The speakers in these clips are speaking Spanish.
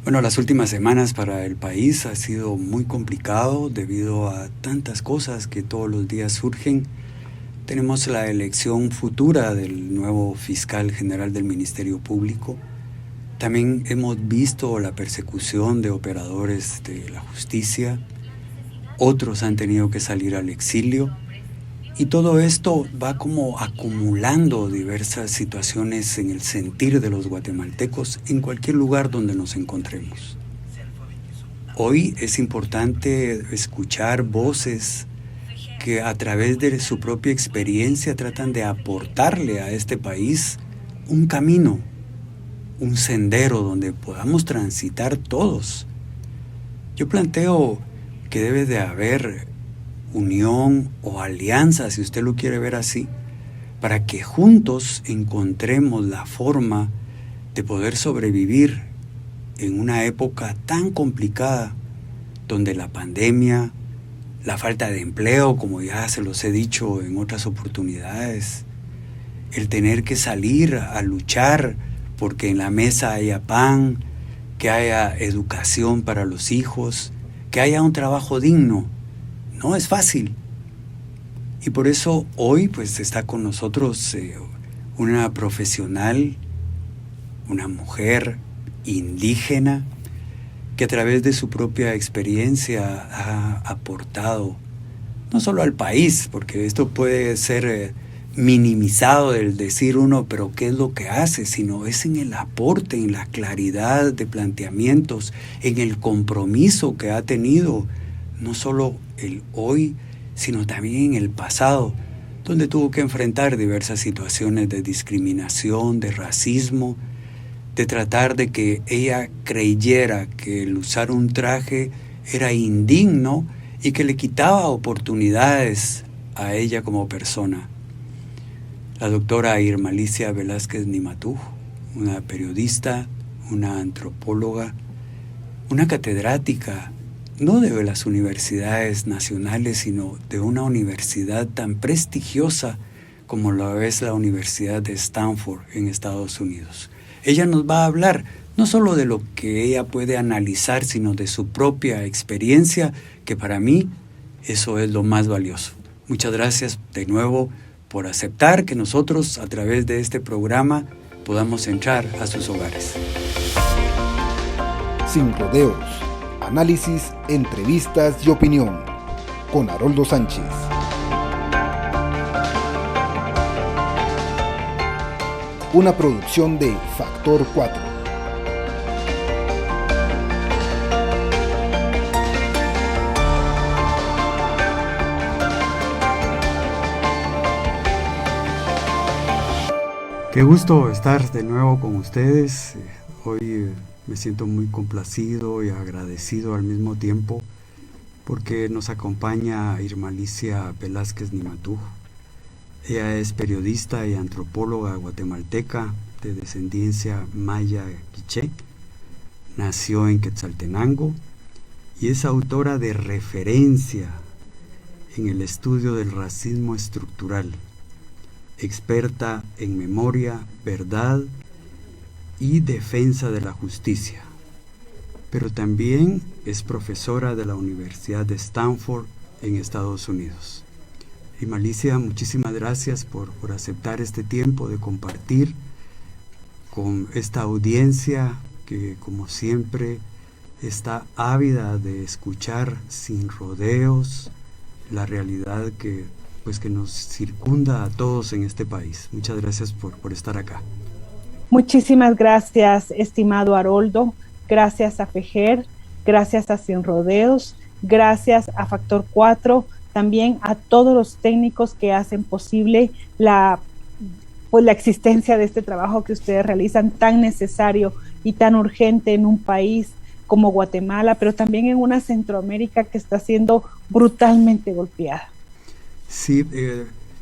Bueno, las últimas semanas para el país ha sido muy complicado debido a tantas cosas que todos los días surgen. Tenemos la elección futura del nuevo fiscal general del Ministerio Público. También hemos visto la persecución de operadores de la justicia. Otros han tenido que salir al exilio. Y todo esto va como acumulando diversas situaciones en el sentir de los guatemaltecos en cualquier lugar donde nos encontremos. Hoy es importante escuchar voces que a través de su propia experiencia tratan de aportarle a este país un camino, un sendero donde podamos transitar todos. Yo planteo que debe de haber unión o alianza, si usted lo quiere ver así, para que juntos encontremos la forma de poder sobrevivir en una época tan complicada donde la pandemia, la falta de empleo, como ya se los he dicho en otras oportunidades, el tener que salir a luchar porque en la mesa haya pan, que haya educación para los hijos, que haya un trabajo digno. No es fácil. Y por eso hoy pues está con nosotros una profesional, una mujer indígena que a través de su propia experiencia ha aportado no solo al país, porque esto puede ser minimizado del decir uno, pero ¿qué es lo que hace? Sino es en el aporte, en la claridad de planteamientos, en el compromiso que ha tenido no solo el hoy, sino también en el pasado, donde tuvo que enfrentar diversas situaciones de discriminación, de racismo, de tratar de que ella creyera que el usar un traje era indigno y que le quitaba oportunidades a ella como persona. La doctora Irmalicia Velázquez Nimatú, una periodista, una antropóloga, una catedrática, no de las universidades nacionales, sino de una universidad tan prestigiosa como lo es la Universidad de Stanford en Estados Unidos. Ella nos va a hablar no solo de lo que ella puede analizar, sino de su propia experiencia, que para mí eso es lo más valioso. Muchas gracias de nuevo por aceptar que nosotros a través de este programa podamos entrar a sus hogares. Sin rodeos. Análisis, entrevistas y opinión con Haroldo Sánchez. Una producción de Factor 4. Qué gusto estar de nuevo con ustedes. Hoy me siento muy complacido y agradecido al mismo tiempo porque nos acompaña Irmalicia Velázquez Nimatú. Ella es periodista y antropóloga guatemalteca de descendencia maya quiché. Nació en Quetzaltenango y es autora de referencia en el estudio del racismo estructural, experta en memoria, verdad y defensa de la justicia, pero también es profesora de la Universidad de Stanford en Estados Unidos. Irmalicia, muchísimas gracias por aceptar este tiempo de compartir con esta audiencia que, como siempre, está ávida de escuchar sin rodeos la realidad que nos circunda a todos en este país. Muchas gracias por estar acá. Muchísimas gracias, estimado Haroldo. Gracias a FEJER, gracias a Sin Rodeos, gracias a Factor 4, también a todos los técnicos que hacen posible la existencia de este trabajo que ustedes realizan, tan necesario y tan urgente en un país como Guatemala, pero también en una Centroamérica que está siendo brutalmente golpeada. Sí,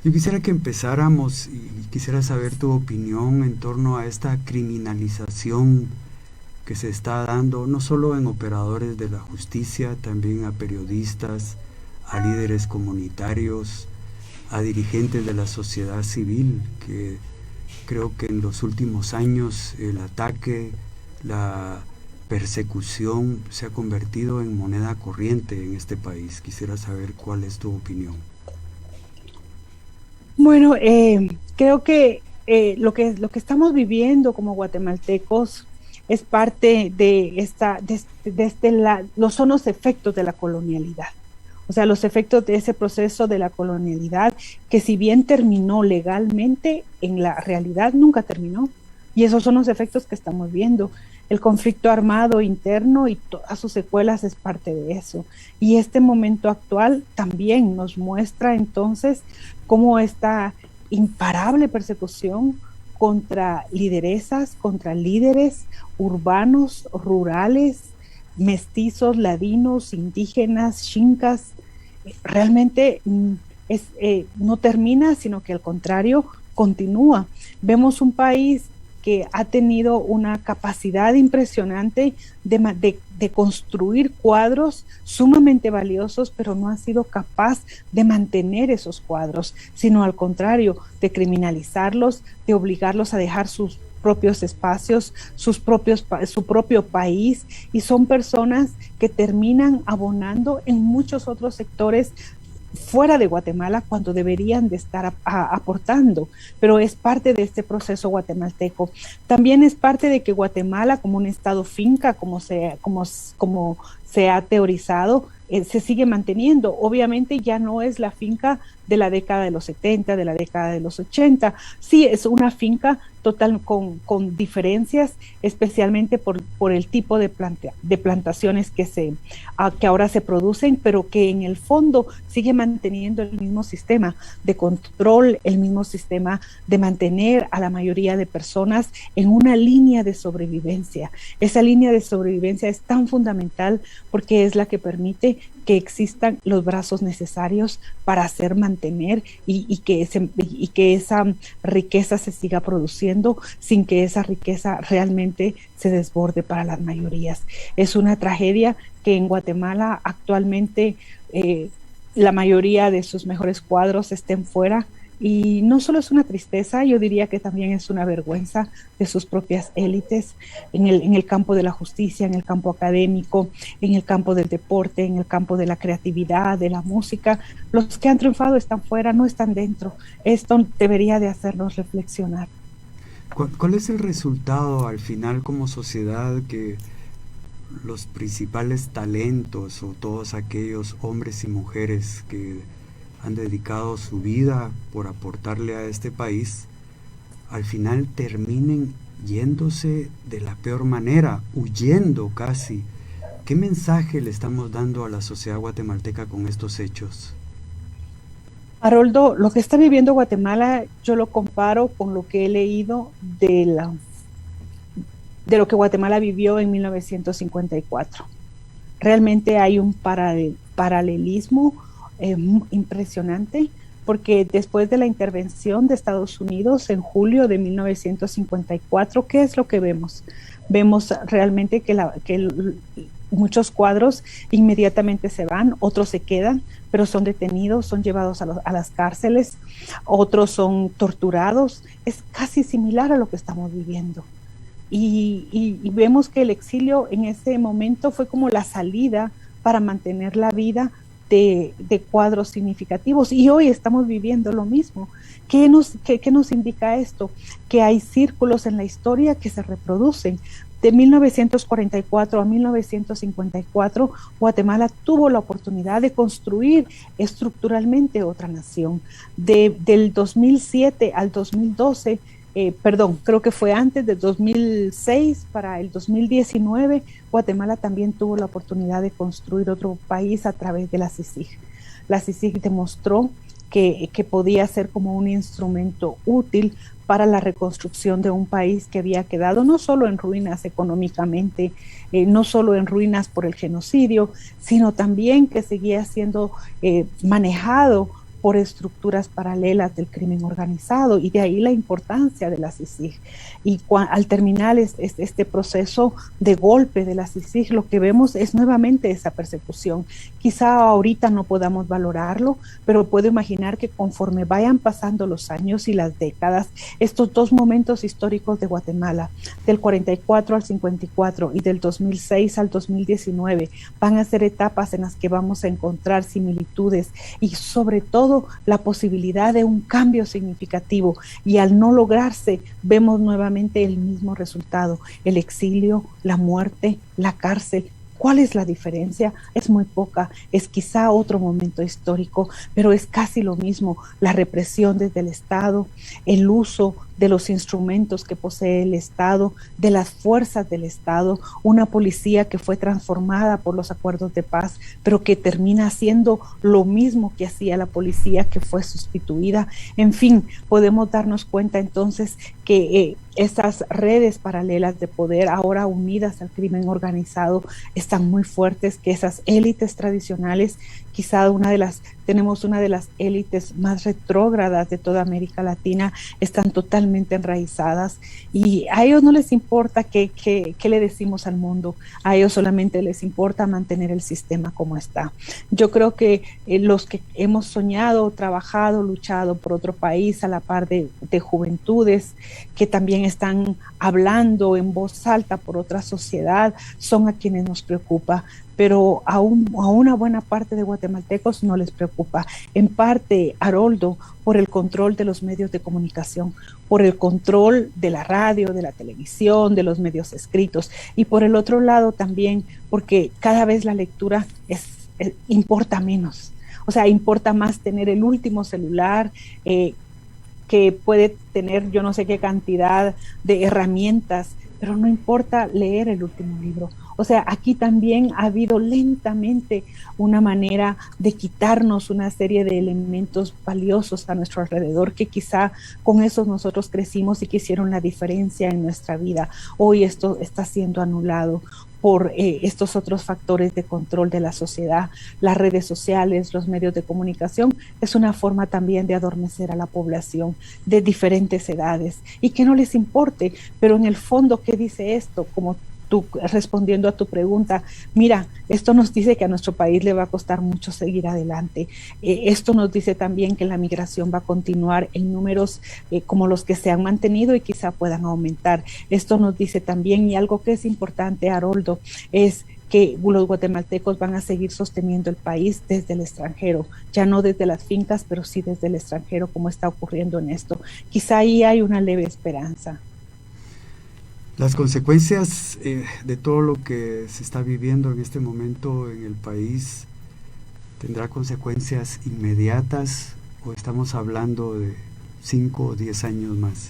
yo quisiera que empezáramos y quisiera saber tu opinión en torno a esta criminalización que se está dando, no solo en operadores de la justicia, también a periodistas, a líderes comunitarios, a dirigentes de la sociedad civil, que creo que en los últimos años el ataque, la persecución se ha convertido en moneda corriente en este país. Quisiera saber cuál es tu opinión. Bueno, creo que lo que estamos viviendo como guatemaltecos es parte son los efectos de la colonialidad. O sea, los efectos de ese proceso de la colonialidad, que si bien terminó legalmente, en la realidad nunca terminó. Y esos son los efectos que estamos viendo. El conflicto armado interno y todas sus secuelas es parte de eso. Y este momento actual también nos muestra entonces cómo esta imparable persecución contra lideresas, contra líderes urbanos, rurales, mestizos, ladinos, indígenas, xincas, realmente no termina, sino que al contrario continúa. Vemos un país que ha tenido una capacidad impresionante de construir cuadros sumamente valiosos, pero no ha sido capaz de mantener esos cuadros, sino al contrario, de criminalizarlos, de obligarlos a dejar sus propios espacios, su propio país, y son personas que terminan abonando en muchos otros sectores fuera de Guatemala cuando deberían de estar aportando, pero es parte de este proceso guatemalteco. También es parte de que Guatemala, como un estado finca, como se ha teorizado, se sigue manteniendo. Obviamente ya no es la finca de la década de los 70, de la década de los 80. Sí, es una finca total con diferencias, especialmente por el tipo de plantaciones que ahora se producen, pero que en el fondo sigue manteniendo el mismo sistema de control, el mismo sistema de mantener a la mayoría de personas en una línea de sobrevivencia. Esa línea de sobrevivencia es tan fundamental porque es la que permite que existan los brazos necesarios para hacer mantener y que esa riqueza se siga produciendo sin que esa riqueza realmente se desborde para las mayorías. Es una tragedia que en Guatemala actualmente la mayoría de sus mejores cuadros estén fuera. Y no solo es una tristeza, yo diría que también es una vergüenza de sus propias élites en el campo de la justicia, en el campo académico, en el campo del deporte, en el campo de la creatividad, de la música. Los que han triunfado están fuera, no están dentro. Esto debería de hacernos reflexionar. ¿Cuál es el resultado al final como sociedad que los principales talentos o todos aquellos hombres y mujeres que han dedicado su vida por aportarle a este país, al final terminen yéndose de la peor manera, huyendo casi? ¿Qué mensaje le estamos dando a la sociedad guatemalteca con estos hechos? Haroldo, lo que está viviendo Guatemala, yo lo comparo con lo que he leído de lo que Guatemala vivió en 1954. Realmente hay un paralelismo impresionante, porque después de la intervención de Estados Unidos en julio de 1954, ¿qué es lo que vemos? Vemos realmente que muchos cuadros inmediatamente se van, otros se quedan, pero son detenidos, son llevados a las cárceles, otros son torturados. Es casi similar a lo que estamos viviendo. Y vemos que el exilio en ese momento fue como la salida para mantener la vida de cuadros significativos, y hoy estamos viviendo lo mismo. ¿Qué nos indica esto? Que hay círculos en la historia que se reproducen. De 1944 a 1954, Guatemala tuvo la oportunidad de construir estructuralmente otra nación. Del 2007 al 2012, creo que fue antes del 2006 para el 2019, Guatemala también tuvo la oportunidad de construir otro país a través de la CICIG. La CICIG demostró que podía ser como un instrumento útil para la reconstrucción de un país que había quedado no solo en ruinas económicamente, no solo en ruinas por el genocidio, sino también que seguía siendo manejado por estructuras paralelas del crimen organizado, y de ahí la importancia de la CICIG. Y al terminar este proceso de golpe de la CICIG, lo que vemos es nuevamente esa persecución. Quizá ahorita no podamos valorarlo, pero puedo imaginar que conforme vayan pasando los años y las décadas, estos dos momentos históricos de Guatemala, del 44 al 54 y del 2006 al 2019, van a ser etapas en las que vamos a encontrar similitudes y sobre todo la posibilidad de un cambio significativo, y al no lograrse vemos nuevamente el mismo resultado: el exilio, la muerte, la cárcel. ¿Cuál es la diferencia? Es muy poca, es quizá otro momento histórico, pero es casi lo mismo: la represión desde el Estado, el uso de los instrumentos que posee el Estado, de las fuerzas del Estado, una policía que fue transformada por los acuerdos de paz, pero que termina haciendo lo mismo que hacía la policía que fue sustituida. En fin, podemos darnos cuenta entonces que esas redes paralelas de poder, ahora unidas al crimen organizado, están muy fuertes, que esas élites tradicionales, quizá tenemos una de las élites más retrógradas de toda América Latina, están totalmente enraizadas, y a ellos no les importa qué le decimos al mundo, a ellos solamente les importa mantener el sistema como está. Yo creo que los que hemos soñado, trabajado, luchado por otro país a la par de juventudes que también están hablando en voz alta por otra sociedad, son a quienes nos preocupa, pero a una buena parte de guatemaltecos no les preocupa. En parte, Haroldo, por el control de los medios de comunicación, por el control de la radio, de la televisión, de los medios escritos, y por el otro lado también porque cada vez la lectura importa menos. O sea, importa más tener el último celular, que puede tener yo no sé qué cantidad de herramientas, pero no importa leer el último libro. O sea, aquí también ha habido lentamente una manera de quitarnos una serie de elementos valiosos a nuestro alrededor, que quizá con esos nosotros crecimos y que hicieron la diferencia en nuestra vida. Hoy esto está siendo anulado por estos otros factores de control de la sociedad. Las redes sociales, los medios de comunicación, es una forma también de adormecer a la población de diferentes edades, y que no les importe, pero en el fondo, ¿qué dice esto? Como tú, respondiendo a tu pregunta, mira, esto nos dice que a nuestro país le va a costar mucho seguir adelante. Esto nos dice también que la migración va a continuar en números como los que se han mantenido y quizá puedan aumentar. Esto nos dice también, y algo que es importante, Haroldo, es que los guatemaltecos van a seguir sosteniendo el país desde el extranjero, ya no desde las fincas, pero sí desde el extranjero, como está ocurriendo en esto. Quizá ahí hay una leve esperanza. Las consecuencias de todo lo que se está viviendo en este momento en el país, ¿tendrá consecuencias inmediatas o estamos hablando de 5 o 10 años más?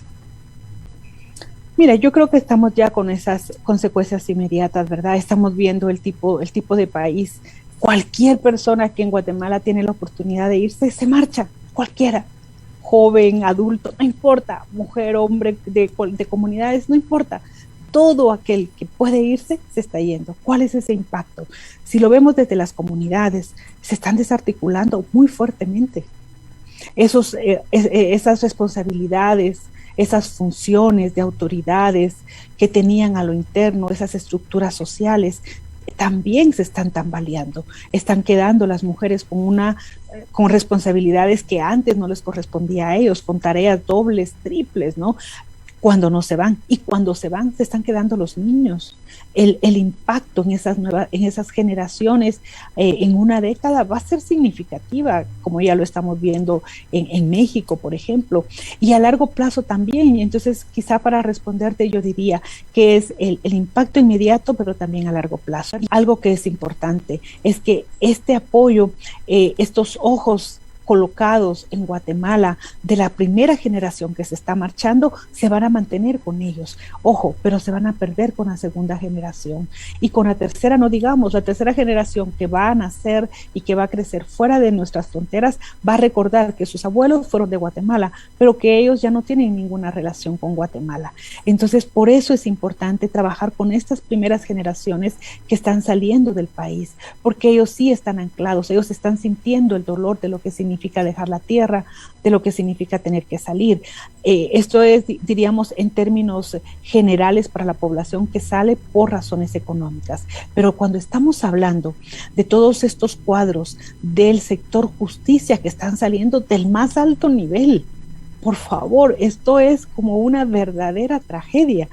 Mira, yo creo que estamos ya con esas consecuencias inmediatas, ¿verdad? Estamos viendo el tipo de país. Cualquier persona que en Guatemala tiene la oportunidad de irse, se marcha, cualquiera. Joven, adulto, no importa, mujer, hombre, de comunidades, no importa. Todo aquel que puede irse se está yendo. ¿Cuál es ese impacto? Si lo vemos desde las comunidades, se están desarticulando muy fuertemente. Esas responsabilidades, esas funciones de autoridades que tenían a lo interno, esas estructuras sociales, también se están tambaleando. Están quedando las mujeres con responsabilidades que antes no les correspondía a ellos, con tareas dobles, triples, ¿no? Cuando no se van, y cuando se van se están quedando los niños. El impacto en esas generaciones en una década va a ser significativa, como ya lo estamos viendo en México, por ejemplo, y a largo plazo también. Entonces, quizá para responderte, yo diría que es el impacto inmediato, pero también a largo plazo. Algo que es importante es que este apoyo, estos ojos colocados en Guatemala de la primera generación que se está marchando, se van a mantener con ellos. Ojo, pero se van a perder con la segunda generación. Y con la tercera, no digamos, la tercera generación que va a nacer y que va a crecer fuera de nuestras fronteras, va a recordar que sus abuelos fueron de Guatemala, pero que ellos ya no tienen ninguna relación con Guatemala. Entonces, por eso es importante trabajar con estas primeras generaciones que están saliendo del país, porque ellos sí están anclados, ellos están sintiendo el dolor de lo que significa significa dejar la tierra, de lo que significa tener que salir. Esto es, diríamos, en términos generales para la población que sale por razones económicas. Pero cuando estamos hablando de todos estos cuadros del sector justicia que están saliendo del más alto nivel, por favor, esto es como una verdadera tragedia.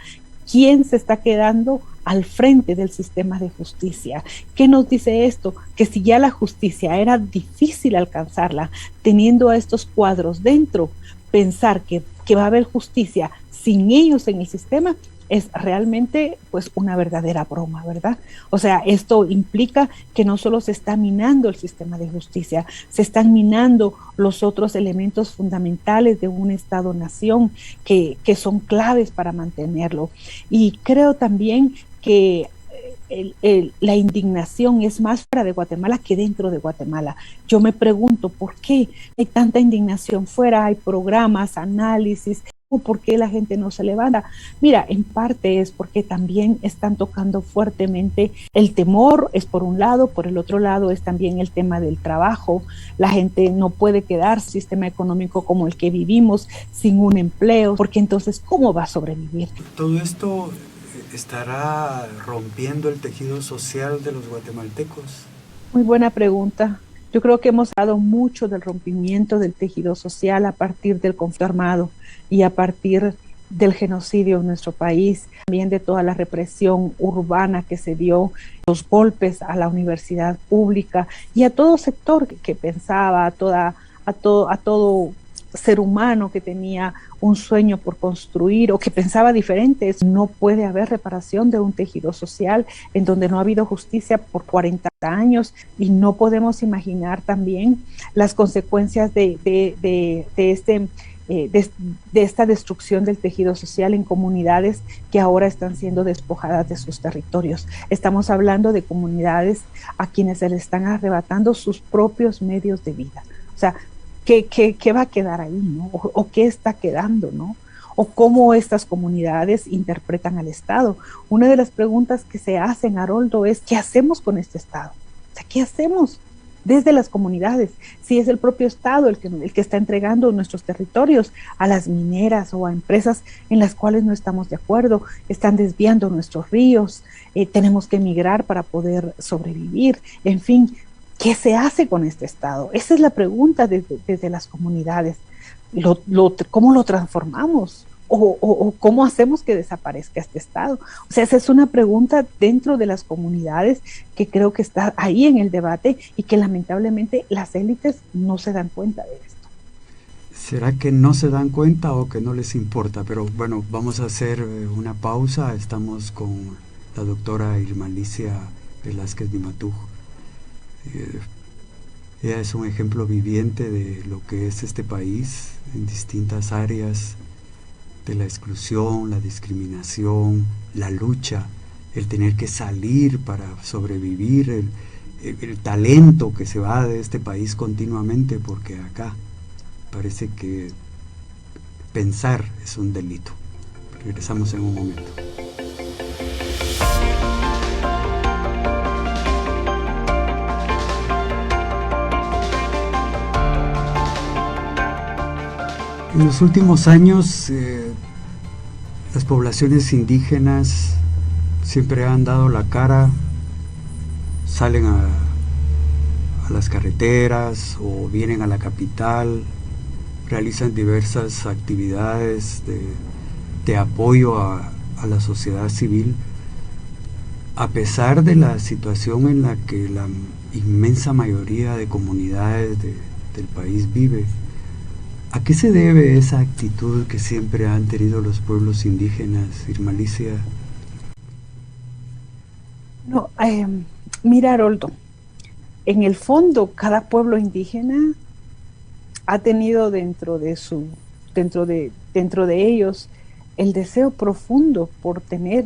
¿Quién se está quedando al frente del sistema de justicia? ¿Qué nos dice esto? Que si ya la justicia era difícil alcanzarla, teniendo a estos cuadros dentro, pensar que va a haber justicia sin ellos en el sistema es realmente pues una verdadera broma, ¿verdad? O sea, esto implica que no solo se está minando el sistema de justicia, se están minando los otros elementos fundamentales de un Estado-nación que son claves para mantenerlo. Y creo también que la indignación es más fuera de Guatemala que dentro de Guatemala. Yo me pregunto por qué hay tanta indignación fuera, hay programas, análisis, ¿por qué la gente no se levanta? Mira, en parte es porque también están tocando fuertemente el temor, es por un lado, por el otro lado es también el tema del trabajo. La gente no puede quedar sin sistema económico como el que vivimos sin un empleo, porque entonces, ¿cómo va a sobrevivir? Todo esto estará rompiendo el tejido social de los guatemaltecos. Muy buena pregunta. Yo creo que hemos hablado mucho del rompimiento del tejido social a partir del conflicto armado y a partir del genocidio en nuestro país, también de toda la represión urbana que se dio, los golpes a la universidad pública y a todo sector que pensaba, a todo ser humano que tenía un sueño por construir o que pensaba diferente. No puede haber reparación de un tejido social en donde no ha habido justicia por 40 años y no podemos imaginar también las consecuencias de esta destrucción del tejido social en comunidades que ahora están siendo despojadas de sus territorios. Estamos hablando de comunidades a quienes se les están arrebatando sus propios medios de vida. O sea, ¿qué va a quedar ahí, ¿no? O qué está quedando, ¿no? O cómo estas comunidades interpretan al Estado. Una de las preguntas que se hacen, Haroldo, es ¿qué hacemos con este Estado? O sea, ¿qué hacemos desde las comunidades? Si es el propio Estado el que está entregando nuestros territorios a las mineras o a empresas en las cuales no estamos de acuerdo, están desviando nuestros ríos, tenemos que emigrar para poder sobrevivir, en fin. ¿Qué se hace con este Estado? Esa es la pregunta desde las comunidades. ¿Cómo lo transformamos? ¿O cómo hacemos que desaparezca este Estado? O sea, esa es una pregunta dentro de las comunidades que creo que está ahí en el debate y que lamentablemente las élites no se dan cuenta de esto. ¿Será que no se dan cuenta o que no les importa? Pero bueno, vamos a hacer una pausa. Estamos con la doctora Irma Alicia Velázquez Dimatuj. Ella es un ejemplo viviente de lo que es este país en distintas áreas, de la exclusión, la discriminación, la lucha, el tener que salir para sobrevivir, el talento que se va de este país continuamente, porque acá parece que pensar es un delito. Regresamos en un momento. En los últimos años, las poblaciones indígenas siempre han dado la cara, salen a las carreteras o vienen a la capital, realizan diversas actividades de apoyo a la sociedad civil, a pesar de la situación en la que la inmensa mayoría de comunidades del país vive. ¿A qué se debe esa actitud que siempre han tenido los pueblos indígenas, Irma Alicia? No, mira, Haroldo, en el fondo cada pueblo indígena ha tenido dentro de ellos el deseo profundo por tener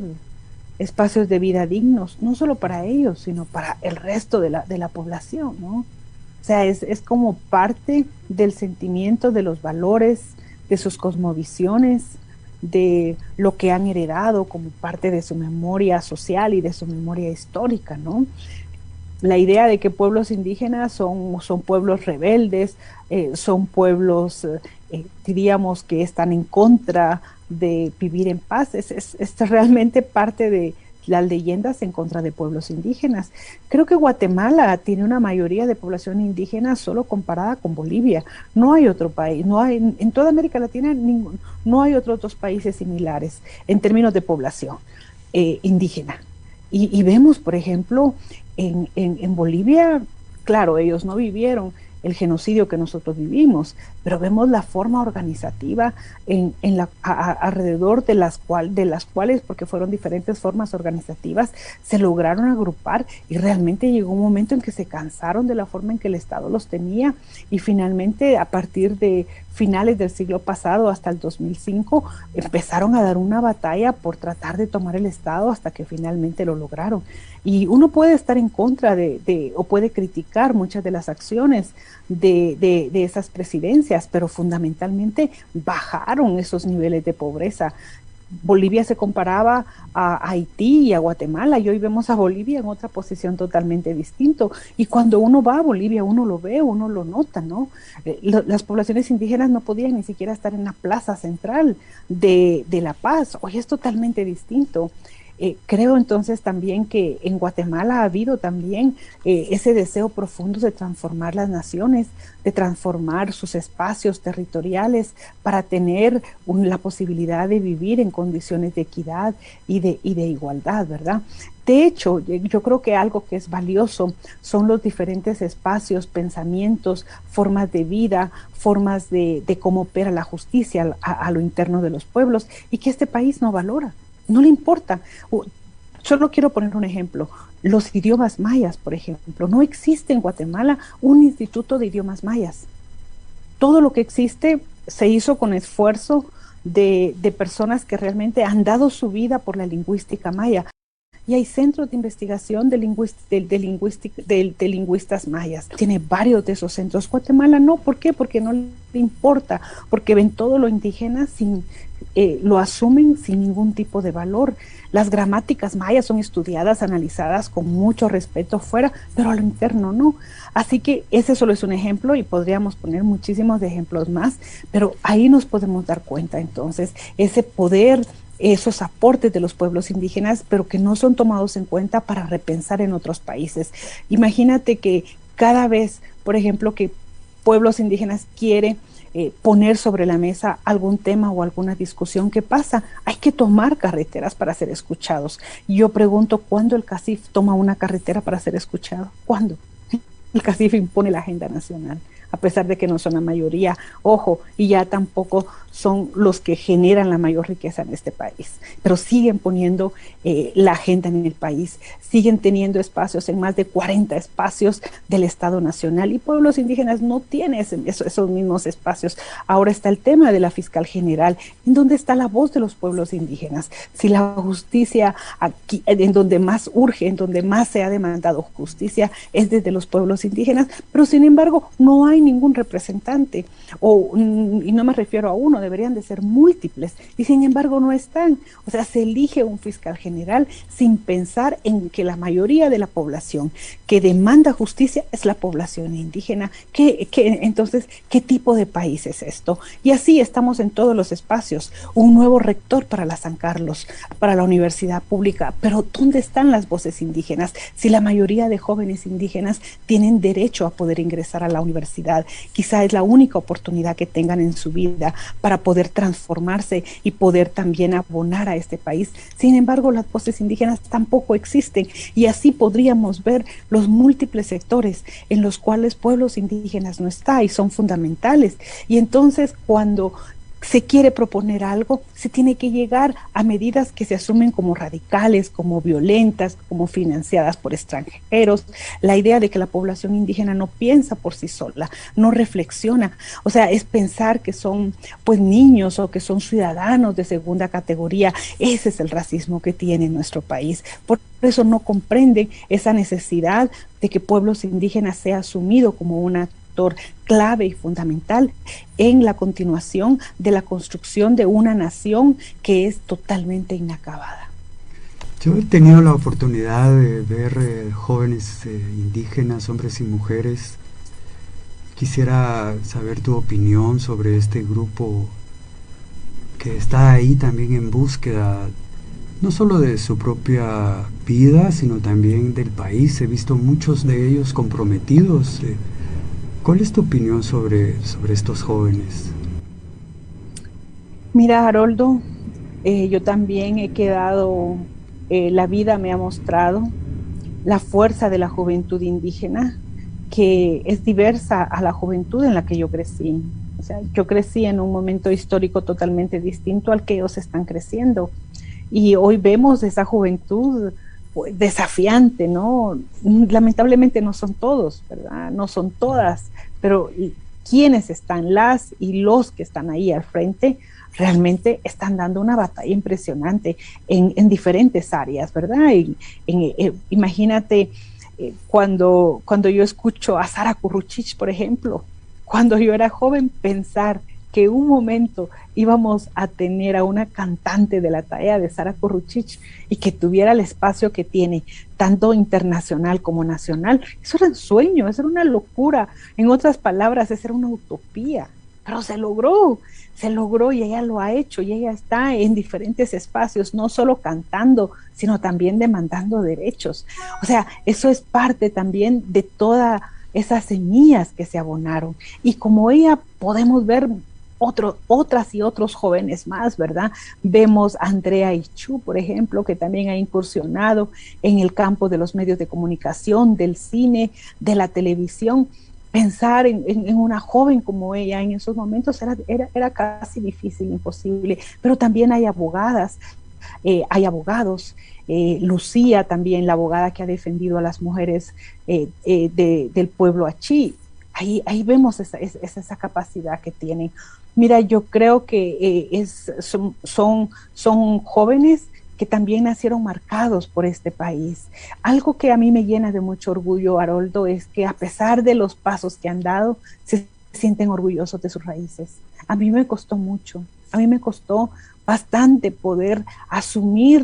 espacios de vida dignos, no solo para ellos, sino para el resto de la población, ¿no? O sea, es como parte del sentimiento, de los valores, de sus cosmovisiones, de lo que han heredado como parte de su memoria social y de su memoria histórica, ¿no? la idea de que pueblos indígenas son pueblos rebeldes, son pueblos, diríamos, que están en contra de vivir en paz, es realmente parte de las leyendas en contra de pueblos indígenas. Creo que Guatemala tiene una mayoría de población indígena solo comparada con Bolivia. No hay otro país, en toda América Latina no hay otros dos países similares en términos de población indígena. Y vemos, por ejemplo, en Bolivia, claro, ellos no vivieron el genocidio que nosotros vivimos, pero vemos la forma organizativa alrededor de las cuales, porque fueron diferentes formas organizativas, se lograron agrupar, y realmente llegó un momento en que se cansaron de la forma en que el Estado los tenía, y finalmente, a partir de finales del siglo pasado hasta el 2005, empezaron a dar una batalla por tratar de tomar el Estado hasta que finalmente lo lograron. Y uno puede estar en contra o puede criticar muchas de las acciones de esas presidencias, pero fundamentalmente bajaron esos niveles de pobreza. Bolivia se comparaba a Haití y a Guatemala, y hoy vemos a Bolivia en otra posición totalmente distinta. Y cuando uno va a Bolivia, uno lo ve, uno lo nota, ¿no? Las poblaciones indígenas no podían ni siquiera estar en la plaza central de La Paz. Hoy es totalmente distinto. Creo entonces también que en Guatemala ha habido también ese deseo profundo de transformar las naciones, de transformar sus espacios territoriales para tener la posibilidad de vivir en condiciones de equidad y de igualdad, ¿verdad? De hecho, yo creo que algo que es valioso son los diferentes espacios, pensamientos, formas de vida, formas de cómo opera la justicia a lo interno de los pueblos, y que este país no valora. No le importa. Solo quiero poner un ejemplo. Los idiomas mayas, por ejemplo. No existe en Guatemala un instituto de idiomas mayas. Todo lo que existe se hizo con esfuerzo de personas que realmente han dado su vida por la lingüística maya. Y hay centros de investigación de lingüistas mayas. Tiene varios de esos centros. Guatemala no. ¿Por qué? Porque no le importa. Porque ven todo lo indígena lo asumen sin ningún tipo de valor. Las gramáticas mayas son estudiadas, analizadas con mucho respeto fuera, pero a lo interno no. Así que ese solo es un ejemplo, y podríamos poner muchísimos ejemplos más, pero ahí nos podemos dar cuenta entonces ese poder, esos aportes de los pueblos indígenas, pero que no son tomados en cuenta para repensar en otros países. Imagínate que cada vez, por ejemplo, que pueblos indígenas quieren poner sobre la mesa algún tema o alguna discusión que pasa, hay que tomar carreteras para ser escuchados. Y yo pregunto, ¿cuándo el CACIF toma una carretera para ser escuchado? ¿Cuándo? El CACIF impone la agenda nacional, a pesar de que no son la mayoría, ojo, y ya tampoco son los que generan la mayor riqueza en este país, pero siguen poniendo la agenda en el país, siguen teniendo espacios en más de 40 espacios del Estado Nacional, y pueblos indígenas no tienen esos mismos espacios. Ahora está el tema de la fiscal general, ¿en dónde está la voz de los pueblos indígenas? Si la justicia aquí, en donde más urge, en donde más se ha demandado justicia, es desde los pueblos indígenas, pero sin embargo no hay ningún representante, y no me refiero a uno, deberían de ser múltiples, y sin embargo no están. O sea, se elige un fiscal general sin pensar en que la mayoría de la población que demanda justicia es la población indígena. Entonces, ¿qué tipo de país es esto? Y así estamos en todos los espacios. Un nuevo rector para la San Carlos, para la universidad pública, pero ¿dónde están las voces indígenas? Si la mayoría de jóvenes indígenas tienen derecho a poder ingresar a la universidad, quizá es la única oportunidad que tengan en su vida para poder transformarse y poder también abonar a este país. Sin embargo, las voces indígenas tampoco existen, y así podríamos ver los múltiples sectores en los cuales pueblos indígenas no están y son fundamentales. Y entonces, cuando se quiere proponer algo, se tiene que llegar a medidas que se asumen como radicales, como violentas, como financiadas por extranjeros. La idea de que la población indígena no piensa por sí sola, no reflexiona, o sea, es pensar que son pues niños o que son ciudadanos de segunda categoría. Ese es el racismo que tiene nuestro país. Por eso no comprenden esa necesidad de que pueblos indígenas sea asumido como una clave y fundamental en la continuación de la construcción de una nación que es totalmente inacabada. Yo he tenido la oportunidad de ver jóvenes indígenas, hombres y mujeres. Quisiera saber tu opinión sobre este grupo que está ahí también en búsqueda, no solo de su propia vida, sino también del país. He visto muchos de ellos comprometidos. ¿Cuál es tu opinión sobre estos jóvenes? Mira, Haroldo, yo también he quedado, la vida me ha mostrado la fuerza de la juventud indígena, que es diversa a la juventud en la que yo crecí. O sea, yo crecí en un momento histórico totalmente distinto al que ellos están creciendo. Y hoy vemos esa juventud pues, desafiante, ¿no? Lamentablemente no son todos, ¿verdad? No son todas, pero quienes están, las y los que están ahí al frente, realmente están dando una batalla impresionante en diferentes áreas, ¿verdad? Imagínate cuando yo escucho a Sara Curruchich, por ejemplo, cuando yo era joven, pensar que un momento íbamos a tener a una cantante de la talla de Sara Curruchich y que tuviera el espacio que tiene, tanto internacional como nacional, eso era un sueño, eso era una locura. En otras palabras, esa era una utopía, pero se logró y ella lo ha hecho y ella está en diferentes espacios, no solo cantando, sino también demandando derechos. O sea, eso es parte también de todas esas semillas que se abonaron. Y como ella podemos ver otras y otros jóvenes más, ¿verdad? Vemos a Andrea Ichu, por ejemplo, que también ha incursionado en el campo de los medios de comunicación, del cine, de la televisión. Pensar en una joven como ella en esos momentos era casi difícil, imposible, pero también hay abogadas, hay abogados, Lucía también, la abogada que ha defendido a las mujeres del pueblo achí. Ahí vemos esa capacidad que tienen. Mira, yo creo que son jóvenes que también nacieron marcados por este país. Algo que a mí me llena de mucho orgullo, Haroldo, es que a pesar de los pasos que han dado, se sienten orgullosos de sus raíces. A mí me costó mucho, a mí me costó bastante poder asumir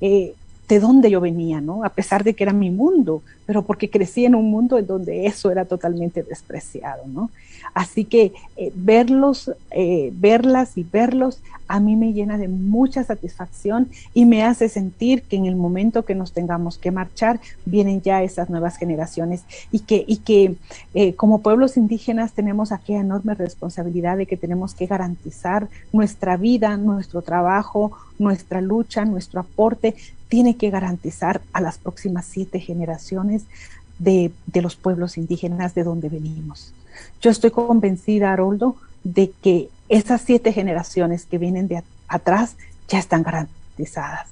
de dónde yo venía, ¿no? A pesar de que era mi mundo, pero porque crecí en un mundo en donde eso era totalmente despreciado, ¿no? Así que verlas y verlos a mí me llena de mucha satisfacción y me hace sentir que en el momento que nos tengamos que marchar, vienen ya esas nuevas generaciones y que como pueblos indígenas tenemos aquella enorme responsabilidad de que tenemos que garantizar nuestra vida, nuestro trabajo, nuestra lucha, nuestro aporte, tiene que garantizar a las próximas 7 generaciones de los pueblos indígenas de donde venimos. Yo estoy convencida, Haroldo, de que esas 7 generaciones que vienen de atrás ya están garantizadas.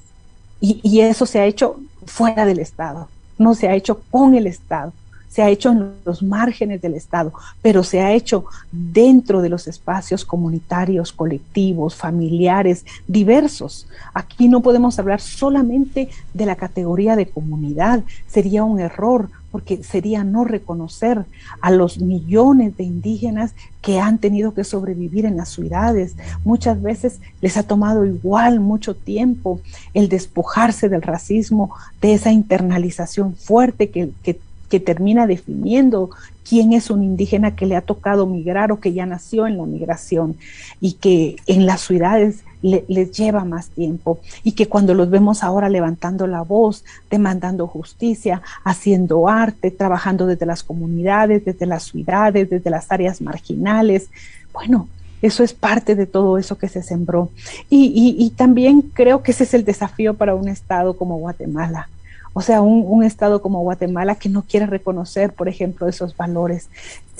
Y eso se ha hecho fuera del Estado, no se ha hecho con el Estado, se ha hecho en los márgenes del Estado, pero se ha hecho dentro de los espacios comunitarios, colectivos, familiares, diversos. Aquí no podemos hablar solamente de la categoría de comunidad, sería un error, porque sería no reconocer a los millones de indígenas que han tenido que sobrevivir en las ciudades. Muchas veces les ha tomado igual mucho tiempo el despojarse del racismo, de esa internalización fuerte que termina definiendo quién es un indígena que le ha tocado migrar o que ya nació en la migración y que en las ciudades les lleva más tiempo y que cuando los vemos ahora levantando la voz, demandando justicia, haciendo arte, trabajando desde las comunidades, desde las ciudades, desde las áreas marginales, bueno, eso es parte de todo eso que se sembró. Y también creo que ese es el desafío para un estado como Guatemala. O sea, un estado como Guatemala que no quiere reconocer, por ejemplo, esos valores.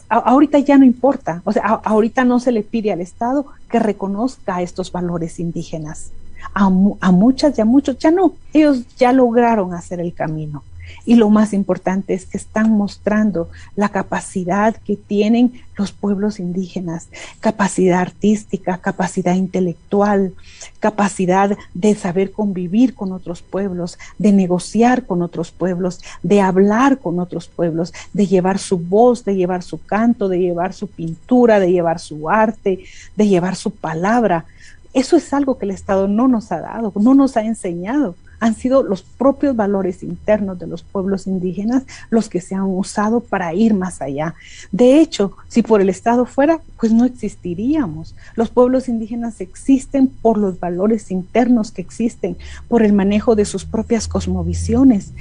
Ahorita ya no importa, o sea, ahorita no se le pide al Estado que reconozca estos valores indígenas. A muchas y a muchos ya no, ellos ya lograron hacer el camino. Y lo más importante es que están mostrando la capacidad que tienen los pueblos indígenas, capacidad artística, capacidad intelectual, capacidad de saber convivir con otros pueblos, de negociar con otros pueblos, de hablar con otros pueblos, de llevar su voz, de llevar su canto, de llevar su pintura, de llevar su arte, de llevar su palabra. Eso es algo que el Estado no nos ha dado, no nos ha enseñado. han sido los propios valores internos de los pueblos indígenas los que se han usado para ir más allá. De hecho, si por el Estado fuera, pues no existiríamos. Los pueblos indígenas existen por los valores internos que existen, por el manejo de sus propias cosmovisiones,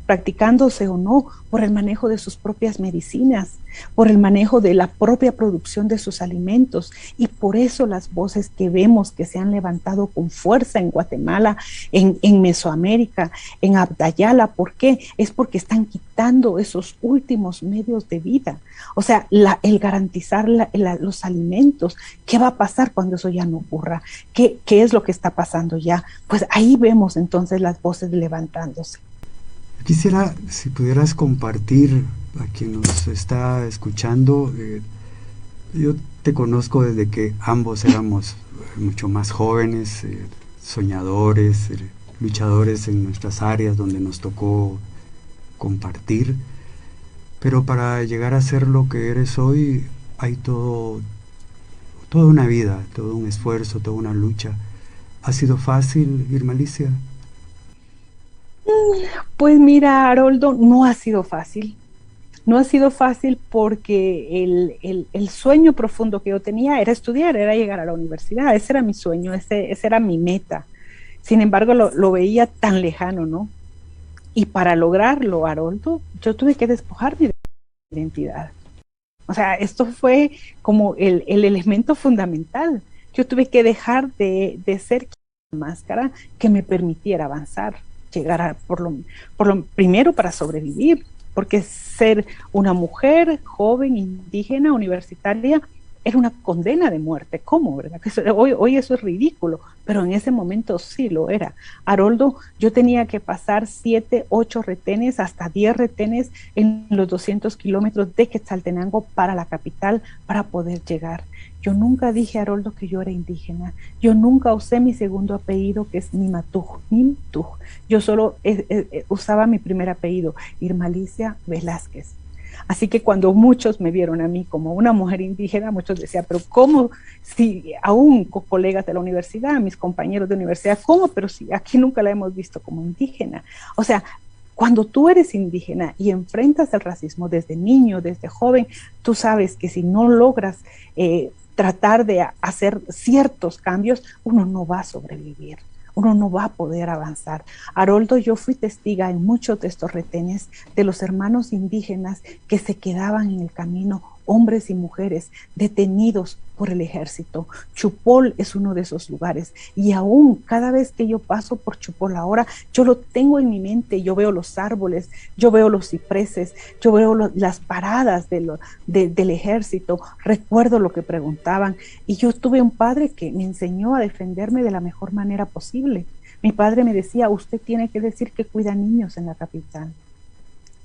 practicándose o no, por el manejo de sus propias medicinas, por el manejo de la propia producción de sus alimentos. Y por eso las voces que vemos que se han levantado con fuerza en Guatemala, en Mesoamérica, en Abdayala, ¿por qué? Es porque están quitando esos últimos medios de vida. O sea, el garantizar los alimentos. ¿Qué va a pasar cuando eso ya no ocurra? ¿Qué es lo que está pasando ya? Pues ahí vemos entonces las voces levantándose. Quisiera, si pudieras compartir a quien nos está escuchando, yo te conozco desde que ambos éramos mucho más jóvenes, soñadores, luchadores en nuestras áreas donde nos tocó compartir, pero para llegar a ser lo que eres hoy hay toda una vida, todo un esfuerzo, toda una lucha. ¿Ha sido fácil, Irma Alicia? Pues mira, Haroldo, no ha sido fácil. No ha sido fácil porque el sueño profundo que yo tenía era estudiar, era llegar a la universidad. Ese era mi sueño, ese era mi meta. Sin embargo, lo veía tan lejano, ¿no? Y para lograrlo, Haroldo, yo tuve que despojarme de mi identidad. O sea, esto fue como el elemento fundamental. Yo tuve que dejar de ser una máscara que me permitiera avanzar, llegar a, por lo primero para sobrevivir, porque ser una mujer joven, indígena, universitaria, era una condena de muerte. ¿Cómo, verdad? Hoy eso es ridículo, pero en ese momento sí lo era. Haroldo, yo tenía que pasar 7, 8 retenes, hasta 10 retenes en los 200 kilómetros de Quetzaltenango para la capital para poder llegar. Yo nunca dije, Haroldo, que yo era indígena. Yo nunca usé mi segundo apellido, que es Nimatuj. Yo solo usaba mi primer apellido, Irma Alicia Velázquez. Así que cuando muchos me vieron a mí como una mujer indígena, muchos decían, pero ¿cómo? Si aún colegas de la universidad, mis compañeros de universidad, ¿cómo? Pero si aquí nunca la hemos visto como indígena. O sea, cuando tú eres indígena y enfrentas el racismo desde niño, desde joven, tú sabes que si no logras tratar de hacer ciertos cambios, uno no va a sobrevivir. Uno no va a poder avanzar. Haroldo, yo fui testiga en muchos de estos retenes de los hermanos indígenas que se quedaban en el camino, hombres y mujeres detenidos por el ejército. Chupol es uno de esos lugares y aún cada vez que yo paso por Chupol ahora, yo lo tengo en mi mente. Yo veo los árboles, yo veo los cipreses, yo veo las paradas del ejército, recuerdo lo que preguntaban y yo tuve un padre que me enseñó a defenderme de la mejor manera posible. Mi padre me decía, usted tiene que decir que cuida niños en la capital.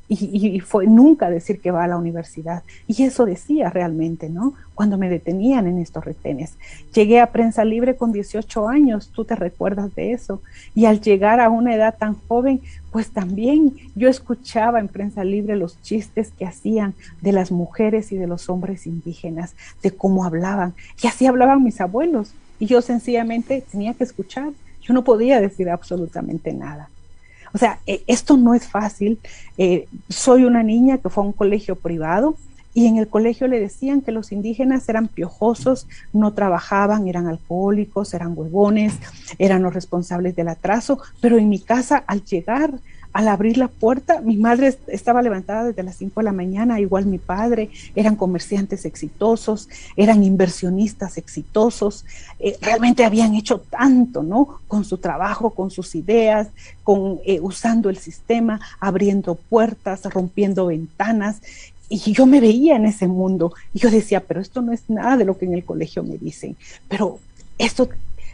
Y fue nunca decir que va a la universidad. Y eso decía realmente, ¿no? Cuando me detenían en estos retenes. Llegué a Prensa Libre con 18 años, tú te recuerdas de eso. Y al llegar a una edad tan joven, pues también yo escuchaba en Prensa Libre los chistes que hacían de las mujeres y de los hombres indígenas, de cómo hablaban. Y así hablaban mis abuelos. Y yo sencillamente tenía que escuchar. Yo no podía decir absolutamente nada. O sea, esto no es fácil. Soy una niña que fue a un colegio privado y en el colegio le decían que los indígenas eran piojosos, no trabajaban, eran alcohólicos, eran huevones, eran los responsables del atraso, pero en mi casa al llegar, al abrir la puerta, mi madre estaba levantada desde las 5 de la mañana, igual mi padre, eran comerciantes exitosos, eran inversionistas exitosos, realmente habían hecho tanto, ¿no? Con su trabajo, con sus ideas, usando el sistema, abriendo puertas, rompiendo ventanas, y yo me veía en ese mundo, y yo decía, pero esto no es nada de lo que en el colegio me dicen, pero esto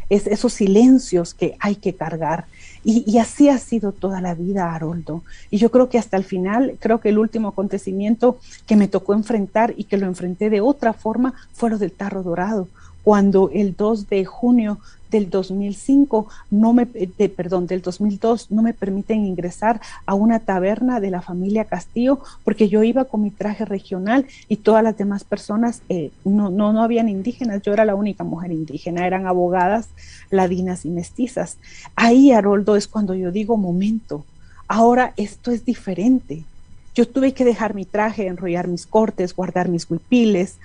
es esos silencios que hay que cargar. Y así ha sido toda la vida, Haroldo. Y yo creo que hasta el final, creo que el último acontecimiento que me tocó enfrentar y que lo enfrenté de otra forma fue lo del Tarro Dorado, cuando el 2 de junio del 2005, del 2002, no me permiten ingresar a una taberna de la familia Castillo, porque yo iba con mi traje regional y todas las demás personas no habían indígenas, yo era la única mujer indígena, eran abogadas, ladinas y mestizas. Ahí, Haroldo, es cuando yo digo, momento, ahora esto es diferente. Yo tuve que dejar mi traje, enrollar mis cortes, guardar mis huipiles,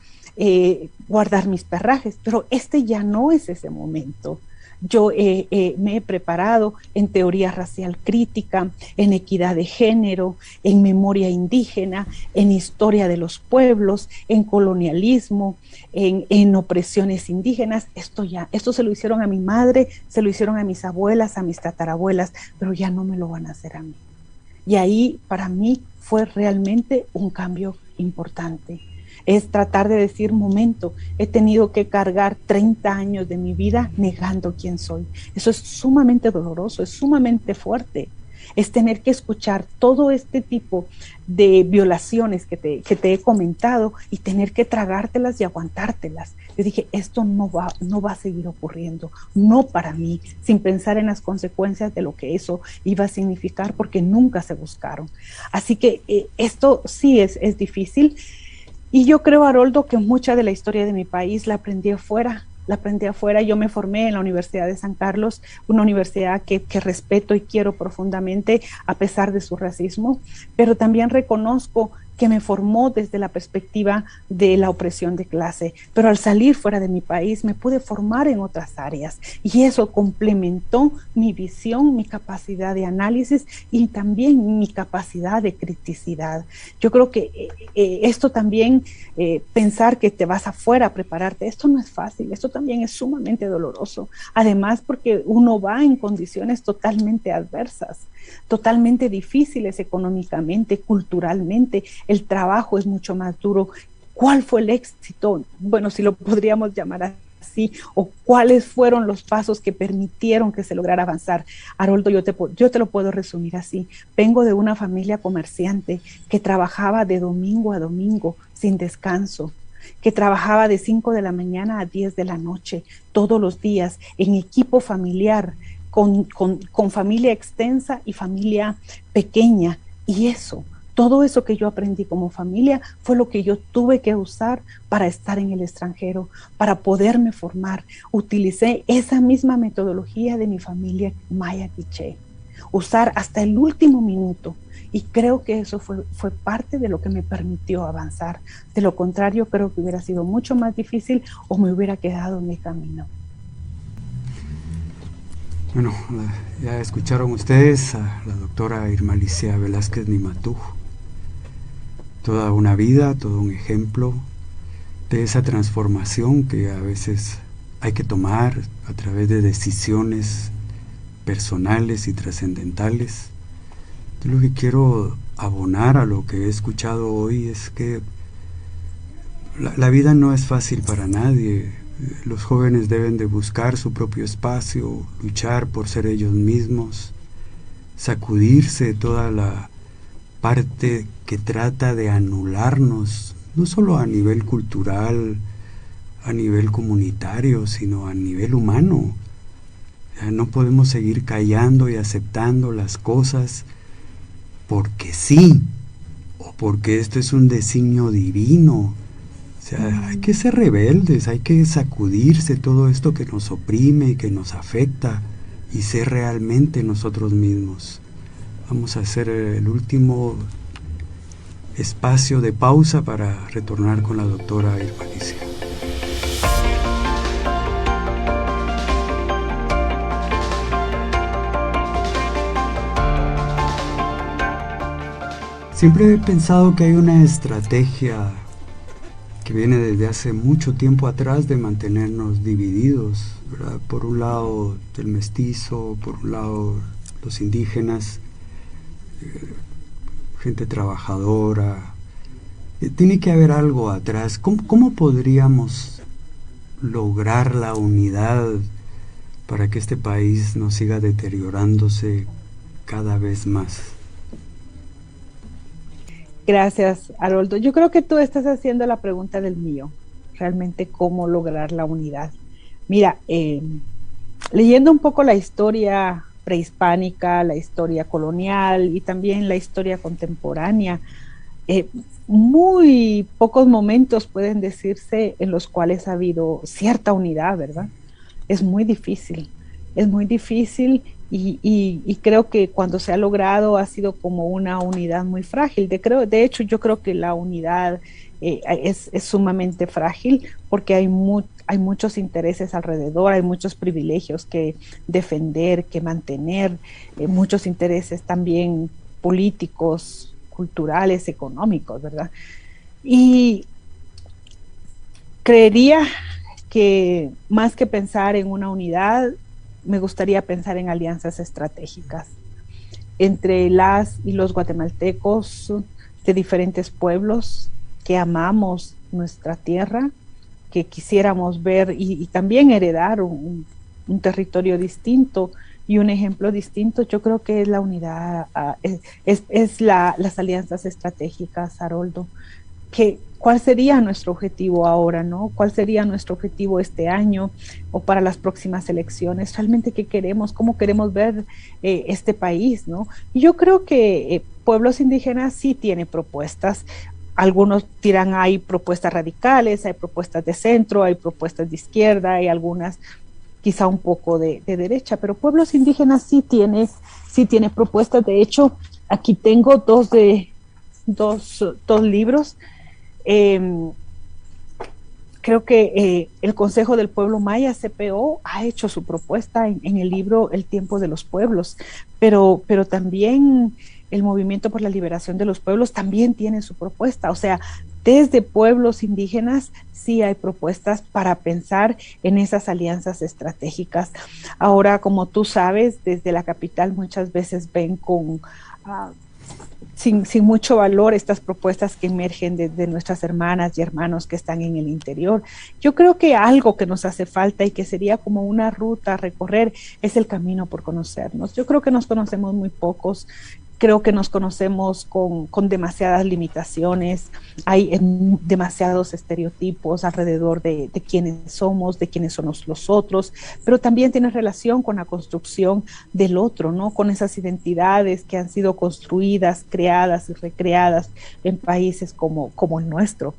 guardar mis perrajes, pero este ya no es ese momento. Yo me he preparado en teoría racial crítica, en equidad de género, en memoria indígena, en historia de los pueblos, en colonialismo, en opresiones indígenas. Esto se lo hicieron a mi madre, se lo hicieron a mis abuelas, a mis tatarabuelas, pero ya no me lo van a hacer a mí. Y ahí para mí fue realmente un cambio importante. Es tratar de decir, momento, he tenido que cargar 30 años de mi vida negando quién soy. Eso es sumamente doloroso, es sumamente fuerte. Es tener que escuchar todo este tipo de violaciones que te he comentado y tener que tragártelas y aguantártelas. Yo dije, esto no va a seguir ocurriendo, no para mí, sin pensar en las consecuencias de lo que eso iba a significar, porque nunca se buscaron. Así que esto sí es difícil. Y yo creo, Haroldo, que mucha de la historia de mi país la aprendí afuera. Yo me formé en la Universidad de San Carlos, una universidad que respeto y quiero profundamente a pesar de su racismo, pero también reconozco que me formó desde la perspectiva de la opresión de clase, pero al salir fuera de mi país me pude formar en otras áreas y eso complementó mi visión, mi capacidad de análisis y también mi capacidad de criticidad. Yo creo que esto también, pensar que te vas afuera a prepararte, esto no es fácil, esto también es sumamente doloroso, además porque uno va en condiciones totalmente adversas, totalmente difíciles económicamente, culturalmente, el trabajo es mucho más duro. ¿Cuál fue el éxito? Bueno, si lo podríamos llamar así, o cuáles fueron los pasos que permitieron que se lograra avanzar. Haroldo, yo te lo puedo resumir así. Vengo de una familia comerciante que trabajaba de domingo a domingo sin descanso, que trabajaba de 5 de la mañana a 10 de la noche, todos los días, en equipo familiar, con familia extensa y familia pequeña. Y todo eso que yo aprendí como familia fue lo que yo tuve que usar para estar en el extranjero, para poderme formar. Utilicé esa misma metodología de mi familia maya quiché, usar hasta el último minuto. Y creo que eso fue parte de lo que me permitió avanzar. De lo contrario, creo que hubiera sido mucho más difícil o me hubiera quedado en el camino. Bueno, ya escucharon ustedes a la doctora Irma Alicia Velázquez Nimatú. Toda una vida, todo un ejemplo de esa transformación que a veces hay que tomar a través de decisiones personales y trascendentales. Yo lo que quiero abonar a lo que he escuchado hoy es que la vida no es fácil para nadie. Los jóvenes deben de buscar su propio espacio, luchar por ser ellos mismos, sacudirse toda la parte que trata de anularnos, no solo a nivel cultural, a nivel comunitario, sino a nivel humano. No podemos seguir callando y aceptando las cosas porque sí, o porque esto es un designio divino. O sea, hay que ser rebeldes, hay que sacudirse todo esto que nos oprime y que nos afecta y ser realmente nosotros mismos. Vamos a hacer el último espacio de pausa para retornar con la doctora Irma Alicia. Siempre he pensado que hay una estrategia que viene desde hace mucho tiempo atrás de mantenernos divididos, ¿verdad? Por un lado el mestizo, por un lado los indígenas, gente trabajadora. Tiene que haber algo atrás. ¿Cómo podríamos lograr la unidad para que este país no siga deteriorándose cada vez más? Gracias, Haroldo. Yo creo que tú estás haciendo la pregunta del mío, realmente cómo lograr la unidad. Mira, leyendo un poco la historia prehispánica, la historia colonial y también la historia contemporánea, eh, muy pocos momentos pueden decirse en los cuales ha habido cierta unidad, ¿verdad? Es muy difícil, es muy difícil y creo que cuando se ha logrado ha sido como una unidad muy frágil. De hecho, yo creo que la unidad es sumamente frágil porque hay muchos intereses alrededor, hay muchos privilegios que defender, que mantener, muchos intereses también políticos, culturales, económicos, ¿verdad? Y creería que más que pensar en una unidad, me gustaría pensar en alianzas estratégicas entre las y los guatemaltecos de diferentes pueblos que amamos nuestra tierra, que quisiéramos ver y también heredar un territorio distinto y un ejemplo distinto. Yo creo que es la unidad, las alianzas estratégicas, Haroldo. ¿Cuál sería nuestro objetivo ahora, no? ¿Cuál sería nuestro objetivo este año o para las próximas elecciones? ¿Realmente qué queremos? ¿Cómo queremos ver este país, no? Y yo creo que pueblos indígenas sí tiene propuestas. Algunos dirán hay propuestas radicales, hay propuestas de centro, hay propuestas de izquierda, hay algunas quizá un poco de derecha, pero pueblos indígenas sí tiene propuestas. De hecho, aquí tengo dos libros. Creo que el Consejo del Pueblo Maya, CPO, ha hecho su propuesta en el libro El tiempo de los pueblos, pero también el Movimiento por la Liberación de los Pueblos también tiene su propuesta. O sea, desde pueblos indígenas sí hay propuestas para pensar en esas alianzas estratégicas. Ahora, como tú sabes, desde la capital muchas veces ven con sin mucho valor estas propuestas que emergen de nuestras hermanas y hermanos que están en el interior. Yo creo que algo que nos hace falta y que sería como una ruta a recorrer es el camino por conocernos. Yo creo que nos conocemos muy pocos. Creo que nos conocemos con demasiadas limitaciones, hay demasiados estereotipos alrededor de quiénes somos, de quiénes somos los otros, pero también tiene relación con la construcción del otro, ¿no? Con esas identidades que han sido construidas, creadas y recreadas en países como el nuestro.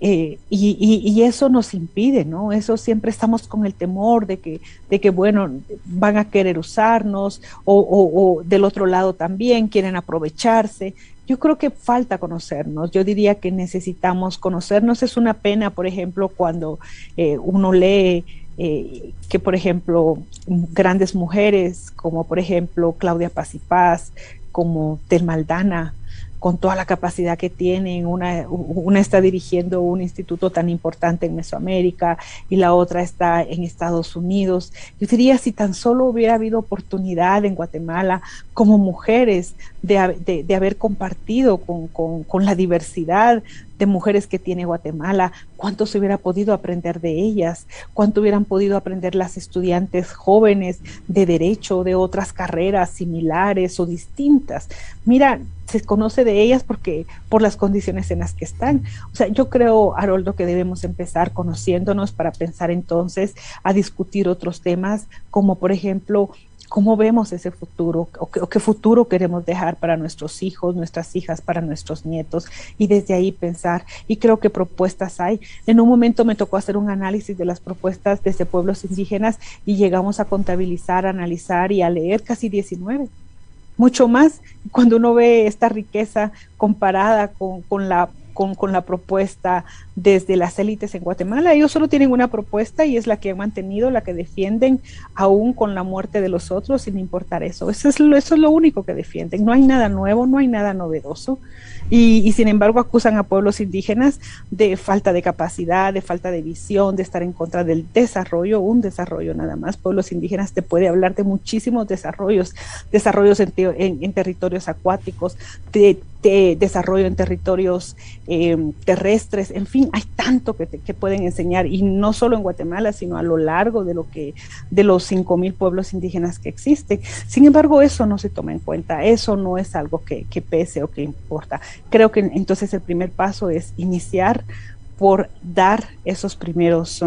Y eso nos impide, ¿no? Eso siempre estamos con el temor de que bueno, van a querer usarnos o del otro lado también quieren aprovecharse. Yo creo que falta conocernos. Yo diría que necesitamos conocernos. Es una pena, por ejemplo, cuando uno lee que, por ejemplo, grandes mujeres como, por ejemplo, Claudia Paz y Paz, como Telma Aldana, con toda la capacidad que tienen, una está dirigiendo un instituto tan importante en Mesoamérica y la otra está en Estados Unidos. Yo diría, si tan solo hubiera habido oportunidad en Guatemala como mujeres de haber compartido con la diversidad de mujeres que tiene Guatemala, cuánto se hubiera podido aprender de ellas, cuánto hubieran podido aprender las estudiantes jóvenes de derecho, de otras carreras similares o distintas. Mira, se conoce de ellas por las condiciones en las que están. O sea, yo creo, Haroldo, que debemos empezar conociéndonos para pensar entonces a discutir otros temas, como por ejemplo, cómo vemos ese futuro o qué futuro queremos dejar para nuestros hijos, nuestras hijas, para nuestros nietos, y desde ahí pensar. Y creo que propuestas hay. En un momento me tocó hacer un análisis de las propuestas desde pueblos indígenas y llegamos a contabilizar, a analizar y a leer casi 19. Mucho más cuando uno ve esta riqueza comparada con la propuesta desde las élites en Guatemala. Ellos solo tienen una propuesta y es la que han mantenido, la que defienden aún con la muerte de los otros, sin importar eso. Eso es lo único que defienden. No hay nada nuevo, no hay nada novedoso. Y sin embargo acusan a pueblos indígenas de falta de capacidad, de falta de visión, de estar en contra del desarrollo, un desarrollo nada más. Pueblos indígenas te puede hablar de muchísimos desarrollos en territorios acuáticos, de desarrollo en territorios terrestres, en fin, hay tanto que pueden enseñar, y no solo en Guatemala, sino a lo largo de los 5,000 pueblos indígenas que existen. Sin embargo, eso no se toma en cuenta, eso no es algo que pese o que importa. Creo que entonces el primer paso es iniciar por dar esos primeros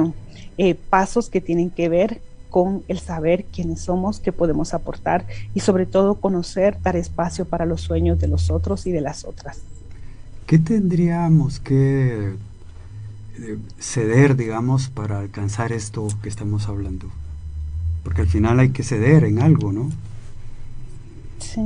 pasos que tienen que ver con el saber quiénes somos, qué podemos aportar y sobre todo conocer, dar espacio para los sueños de los otros y de las otras. ¿Qué tendríamos que ceder, digamos, para alcanzar esto que estamos hablando? Porque al final hay que ceder en algo, ¿no? Sí.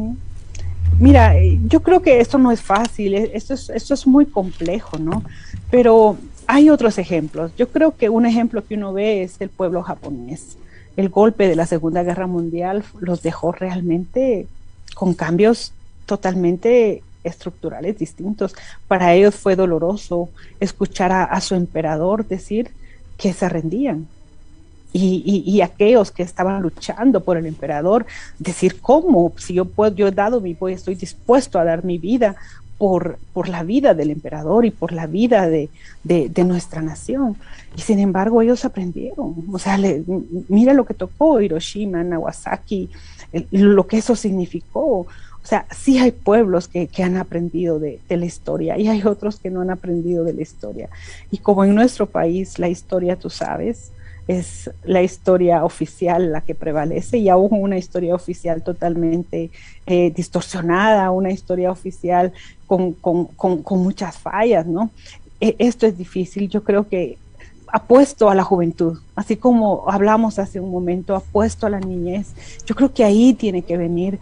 Mira, yo creo que esto no es fácil, esto es muy complejo, ¿no? Pero hay otros ejemplos. Yo creo que un ejemplo que uno ve es el pueblo japonés. El golpe de la Segunda Guerra Mundial los dejó realmente con cambios totalmente estructurales distintos. Para ellos fue doloroso escuchar a su emperador decir que se rendían. Y aquellos que estaban luchando por el emperador, decir cómo, si yo he dado estoy dispuesto a dar mi vida por la vida del emperador y por la vida de nuestra nación. Y sin embargo ellos aprendieron, o sea, mira lo que tocó Hiroshima, Nagasaki, lo que eso significó. O sea, sí hay pueblos que han aprendido de la historia y hay otros que no han aprendido de la historia. Y como en nuestro país la historia, tú sabes, es la historia oficial la que prevalece y aún una historia oficial totalmente distorsionada, una historia oficial con muchas fallas, ¿no? Esto es difícil. Yo creo que apuesto a la juventud, así como hablamos hace un momento, apuesto a la niñez. Yo creo que ahí tiene que venir,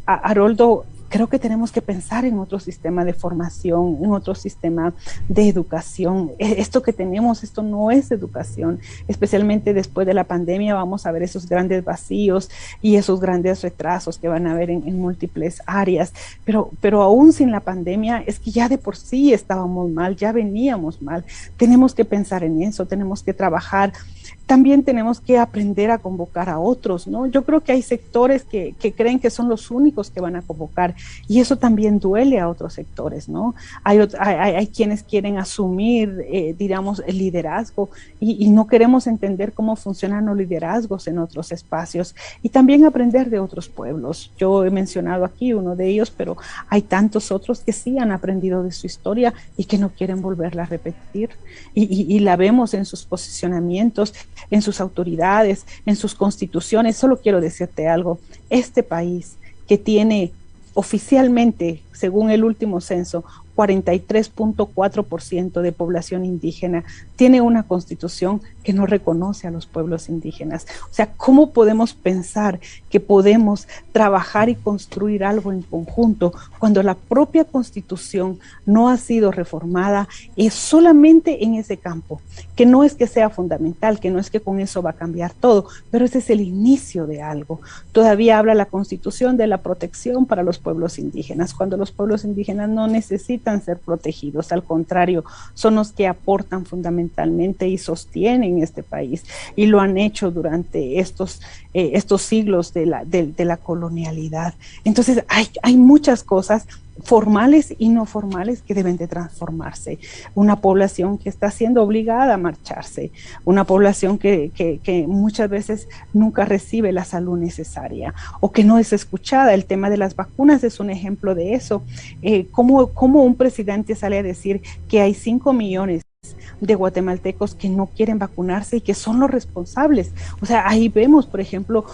Haroldo. Creo que tenemos que pensar en otro sistema de formación, en otro sistema de educación. Esto que tenemos, esto no es educación, especialmente después de la pandemia vamos a ver esos grandes vacíos y esos grandes retrasos que van a haber en múltiples áreas, pero aún sin la pandemia es que ya de por sí estábamos mal, ya veníamos mal. Tenemos que pensar en eso, tenemos que trabajar. También tenemos que aprender a convocar a otros, ¿no? Yo creo que hay sectores que creen que son los únicos que van a convocar y eso también duele a otros sectores, ¿no? Hay quienes quieren asumir, digamos, el liderazgo y no queremos entender cómo funcionan los liderazgos en otros espacios y también aprender de otros pueblos. Yo he mencionado aquí uno de ellos, pero hay tantos otros que sí han aprendido de su historia y que no quieren volverla a repetir y la vemos en sus posicionamientos, en sus autoridades, en sus constituciones. Solo quiero decirte algo, este país que tiene oficialmente, según el último censo, 43.4% de población indígena, tiene una constitución que no reconoce a los pueblos indígenas. O sea, ¿cómo podemos pensar que podemos trabajar y construir algo en conjunto cuando la propia constitución no ha sido reformada? Es solamente en ese campo, que no es que sea fundamental, que no es que con eso va a cambiar todo, pero ese es el inicio de algo. Todavía habla la constitución de la protección para los pueblos indígenas, cuando los pueblos indígenas no necesitan ser protegidos, al contrario, son los que aportan fundamentalmente y sostienen este país y lo han hecho durante estos siglos de la colonialidad. Entonces hay muchas cosas formales y no formales que deben de transformarse. Una población que está siendo obligada a marcharse, una población que muchas veces nunca recibe la salud necesaria o que no es escuchada. El tema de las vacunas es un ejemplo de eso. ¿Cómo un presidente sale a decir que hay 5 millones de guatemaltecos que no quieren vacunarse y que son los responsables? O sea, ahí vemos, por ejemplo,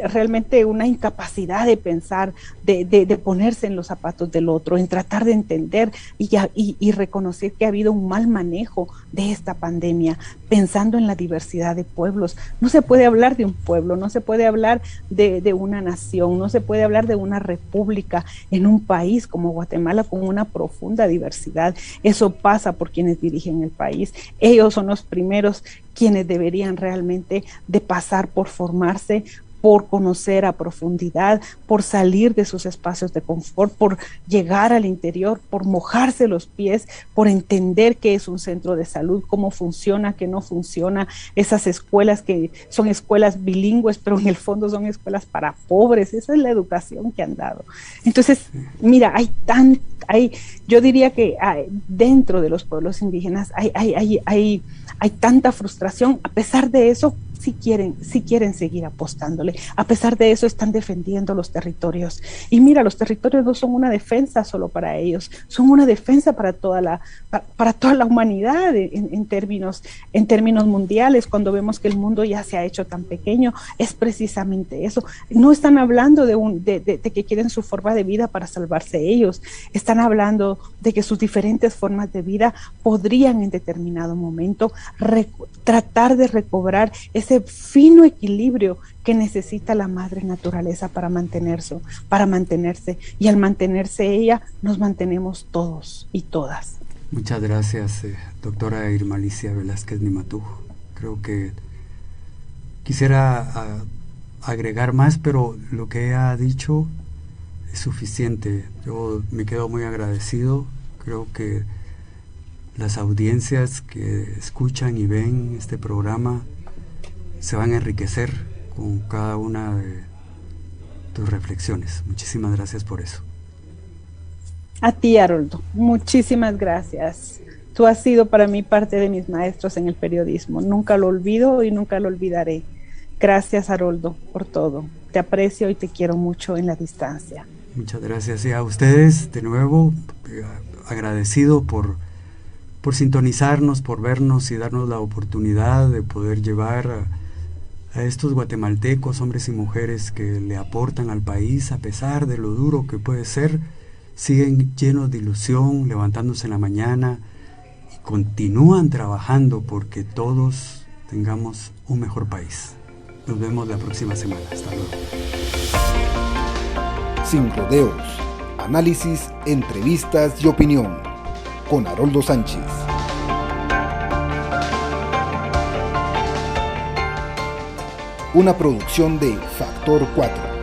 realmente una incapacidad de pensar, de ponerse en los zapatos del otro, en tratar de entender y reconocer que ha habido un mal manejo de esta pandemia, pensando en la diversidad de pueblos. No se puede hablar de un pueblo, no se puede hablar de una nación, no se puede hablar de una república en un país como Guatemala con una profunda diversidad. Eso pasa por quienes dirigen el país. Ellos son los primeros quienes deberían realmente de pasar por formarse, por conocer a profundidad, por salir de sus espacios de confort, por llegar al interior, por mojarse los pies, por entender qué es un centro de salud, cómo funciona, qué no funciona, esas escuelas que son escuelas bilingües, pero en el fondo son escuelas para pobres. Esa es la educación que han dado. Entonces, mira, yo diría que dentro de los pueblos indígenas hay tanta frustración. A pesar de eso, si quieren seguir apostándole. A pesar de eso, están defendiendo los territorios. Y mira, los territorios no son una defensa solo para ellos, son una defensa para toda la humanidad en términos mundiales. Cuando vemos que el mundo ya se ha hecho tan pequeño, es precisamente eso. No están hablando de que quieren su forma de vida para salvarse ellos, están hablando de que sus diferentes formas de vida podrían en determinado momento tratar de recobrar ese fino equilibrio que necesita la madre naturaleza para mantenerse, y al mantenerse ella, nos mantenemos todos y todas. Muchas gracias, doctora Irma Alicia Velázquez Nimatú. Creo que quisiera agregar más, pero lo que ella ha dicho es suficiente. Yo me quedo muy agradecido. Creo que las audiencias que escuchan y ven este programa se van a enriquecer con cada una de tus reflexiones. Muchísimas gracias por eso. A ti, Haroldo, muchísimas gracias. Tú has sido para mí parte de mis maestros en el periodismo. Nunca lo olvido y nunca lo olvidaré. Gracias, Haroldo, por todo. Te aprecio y te quiero mucho en la distancia. Muchas gracias. Y a ustedes, de nuevo, agradecido por sintonizarnos, por vernos y darnos la oportunidad de poder llevar a estos guatemaltecos, hombres y mujeres que le aportan al país, a pesar de lo duro que puede ser, siguen llenos de ilusión, levantándose en la mañana y continúan trabajando porque todos tengamos un mejor país. Nos vemos la próxima semana. Hasta luego. Sin rodeos, análisis, entrevistas y opinión con Haroldo Sánchez. Una producción de Factor 4.